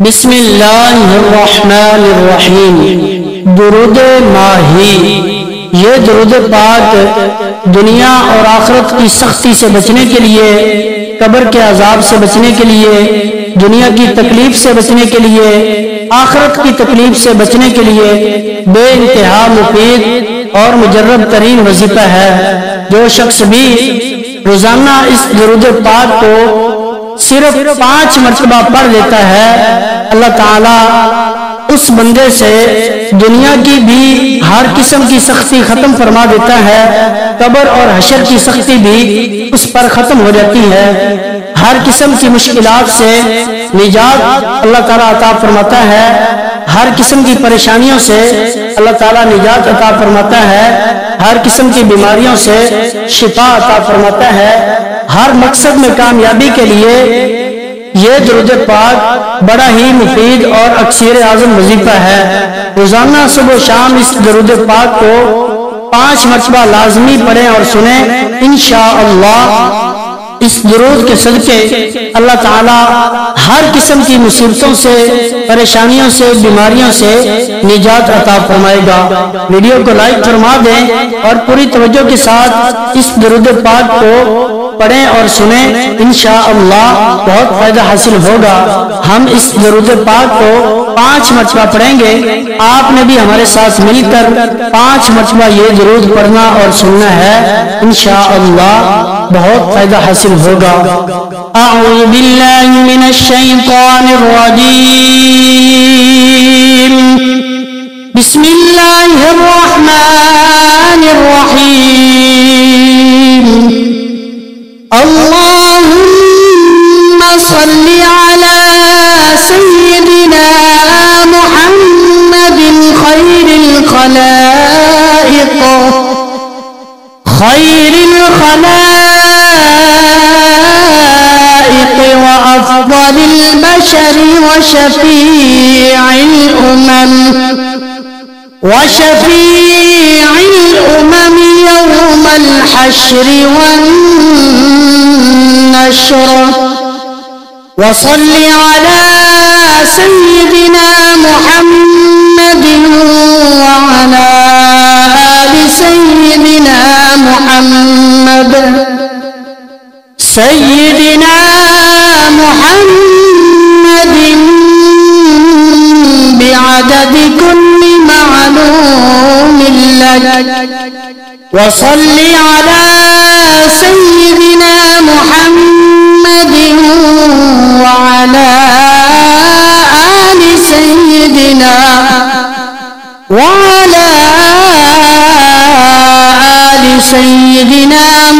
बिस्मिल्लाहिर्रहमानिर्रहीम। दुरूद माही। ये दुरूद पाक दुनिया और आखिरत की सख्ती से बचने के लिए, कब्र के अजाब से बचने के लिए, दुनिया की तकलीफ से बचने के लिए, आखिरत की तकलीफ से बचने के लिए बेइंतहा मुफीद और मुजर्रब तरीन वजीफा है। जो शख्स भी रोजाना इस दुरूद पाक को सिर्फ 5 मरतबा पढ़ लेता है, अल्लाह ताला उस बंदे से दुनिया की भी हर किस्म की सख्ती खत्म फरमा देता है। कब्र और हशर की सख्ती भी उस पर खत्म हो जाती है। हर किस्म की मुश्किलात से निजात अल्लाह ताला अता फरमाता है। हर किस्म की परेशानियों से अल्लाह ताला निजात अता फरमाता है। हर किस्म की बीमारियों से शिफा अता फरमाता है। हर मकसद में कामयाबी के लिए ये दुरूद पाक बड़ा ही मुफीद और अक्सीर आज़म वजीफा है। रोजाना सुबह शाम इस दुरूद पाक को 5 मरतबा लाजमी पढ़ें और सुने। इंशाअल्लाह इस दुरूद के सदके अल्लाह ताला हर किस्म की मुसीबतों से, परेशानियों से, बीमारियों से निजात अता फरमाएगा। वीडियो को लाइक फरमा दें और पूरी तवज्जो के साथ इस दुरूद पाक को पढ़ें और सुने। इंशाअल्लाह बहुत फायदा हासिल होगा। हम इस दुरूद पाक को 5 मरतबा पढ़ेंगे। आपने भी हमारे साथ मिलकर 5 मरतबा ये दुरूद पढ़ना और सुनना है। इंशाअल्लाह बहुत फायदा हासिल होगा। अऊज़ु बिल्लाहि मिनश शैतानिर रजीम। बिस्मिल्लाहिर रहमानिर रहीम। अल्लाहुम्मा सल्लि अला सय्यिदिना मुहम्मदिन खैरिल खलाइक व अफ़ज़लिल बशरि व शफ़ीइल उमम यौमल हश्रि वन नश्र। व सल्लि अला सय्यिदिना मुहम्मदिन व अला आलि सय्यिदिना मुहम्मद। सय्यिदिना मुहम्मदिन बिअददि कुल्लि मालूमिन लक। व सल्लि अला सय्यिदिना मुहम्मदिन व अला आलि सय्यिदिना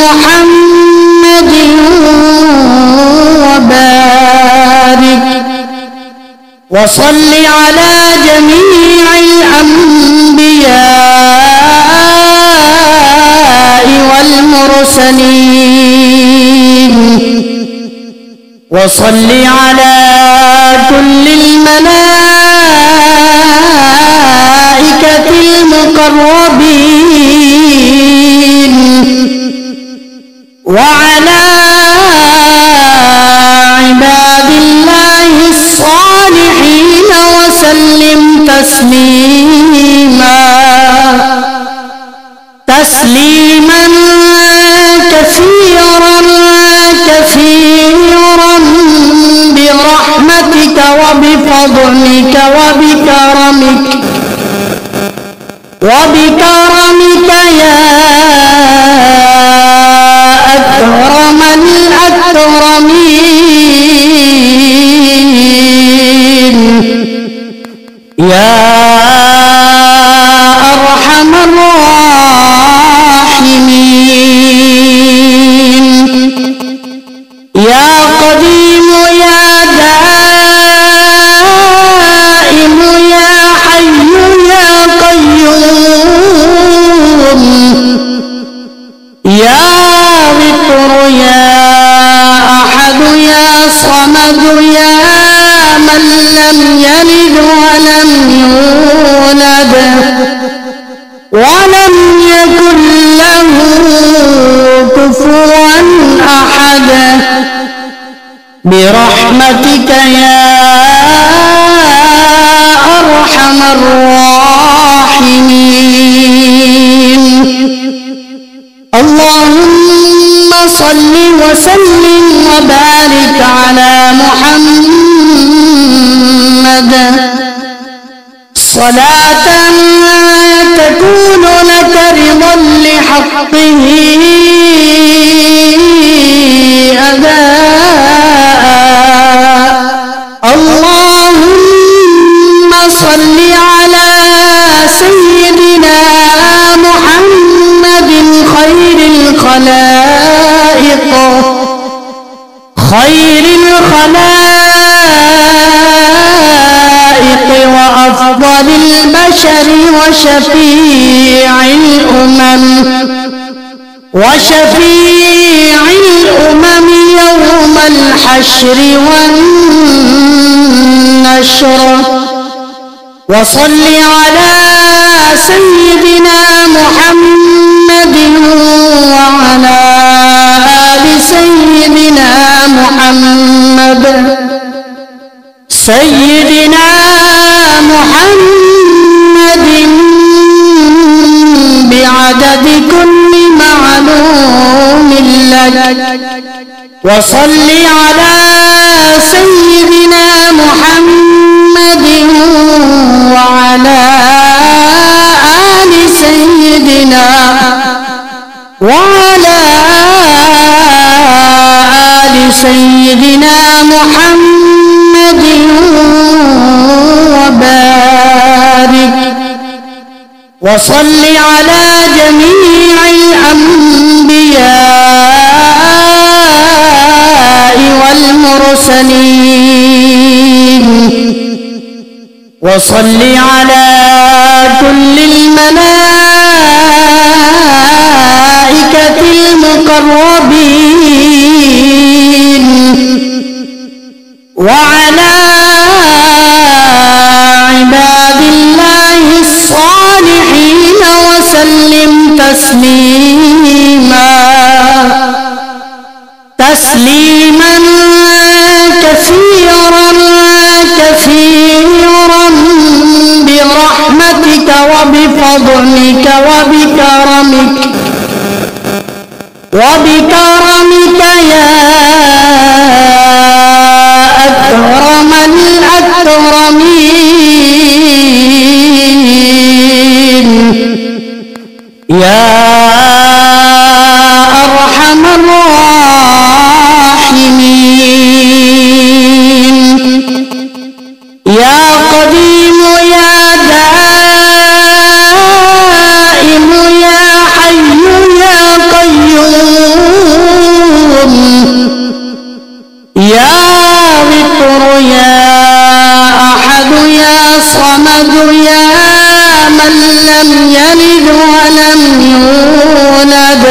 मुहम्मदिन व बारिक व सल्लि अला जमीइल अंबियाइ वल मुरसलीन। व सल्लि अला कुल्लिल मलाइकतिल मुक़र्रबीन व अला इबादिल्लाहिस सालिहीन व सल्लिम तस्लीमन कसीरन कसीरन बिरहमतिक व बिफضلक व बिकरमिक या अकरमल अकरमीन या अरहमर राहिमीन। या क़दीम या दाइम या हय्यु या क़य्यूम। या वित्र या अहद या समद या मन लम यलिद वलम यूलद वलम यकुन लहू कुफुवन अहद। बिरहमतिक या صلاة تكون لك رضا لحقه أداء اللهم صل على سيدنا محمد خير الخلائق وأفضل البشر وشفيع الأمم يوم الحشر والنشر وصل على سيدنا محمد وعلى آل سيدنا محمد بعدد كل معلوم لك وصل على سيدنا محمد وعلى آل سيدنا محمد وبارك وصل على جميع الأنبياء والمرسلين وصل على كل الملائكة المقربين وعلى عباد الله الصالحين وسلم تسليما كثيرا برحمتك وبفضلك وبكرمك يا أكرم الأكرمين يا أرحم الراحمين يا قديم يا دائم يا حي يا قيوم يا ذكر يا أحد يا صمد يا من لم يلد ولم يولد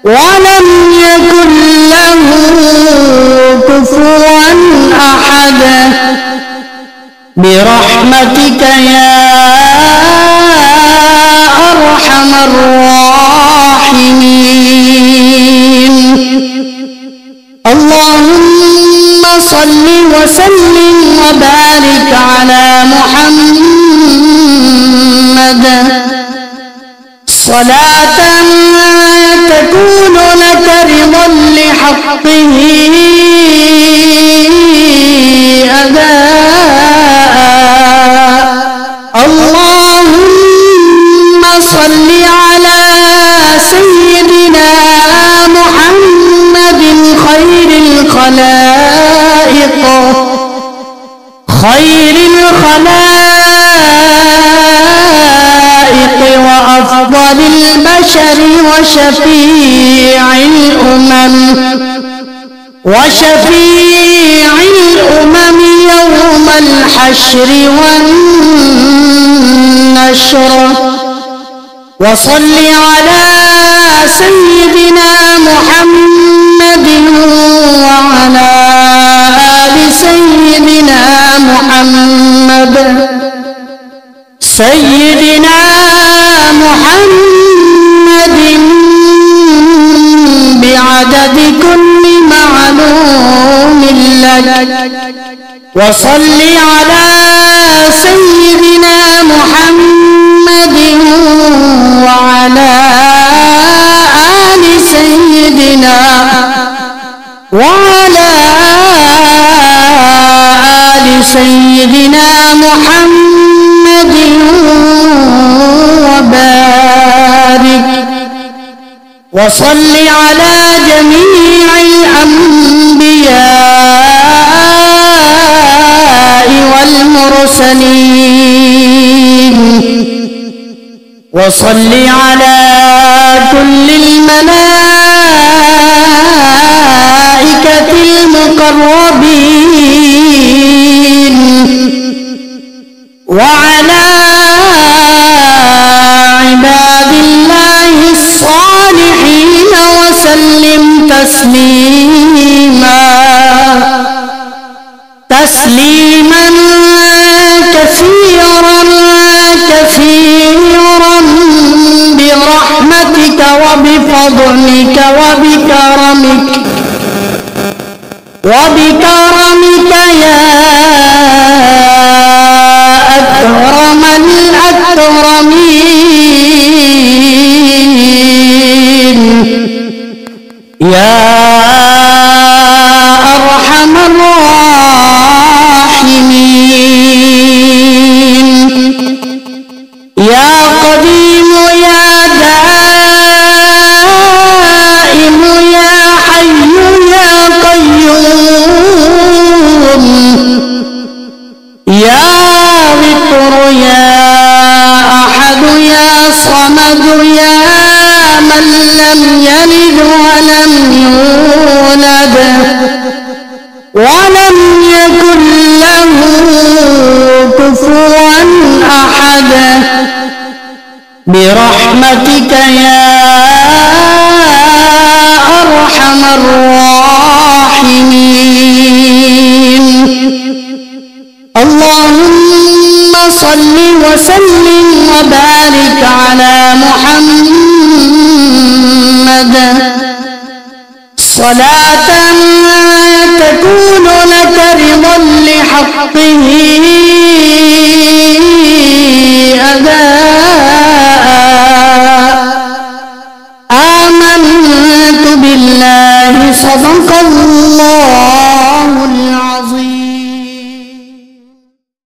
ولم يكن له كفوا أحد برحمتك يا أرحم الراحمين اللهم صل وسلم وبارك على محمد صلاة تكون لك رضا لحقه أداء اللهم صل على سيدنا محمد خير الخلائق وأفضل البشر وشفيع الأمم يوم الحشر والنشر وصل على سيدنا محمد وعلى آل سيدنا محمد بعدد كل معلوم لك وصل على سيدنا محمد وعلى آل سيدنا محمد वसल्ल अला जमीइल अंबियाइ वल मुरसलीन वसल्ल अला कुल्लिल मलाइकतिल मुकर्रबीन व अला इबादिल्लाहिस सालिहीन वसल्लिम तस्लीमा तस्लीमन कसीरन कसीरन बिरहमतिक व बिफضلक व बिकरमिक या अकरमल अकरमीन या अरहमर राहिमीन या क़दीम या दाइम या हय्यु या क़य्यूम या वितर या अहद या समद या मन लम यलिद वलम यूलद वलम यकुन लहू कुफुवन अहद बिरहमतिक या अरहमर राहिमीन अल्लाहुम्मा सल्लि व सल्लिम व बारिक अला मुहम्मद सलातन तकूनु लक रिदन लिहक़्क़िही आमन्तु बिल्लाहि सदक़ल्लाहु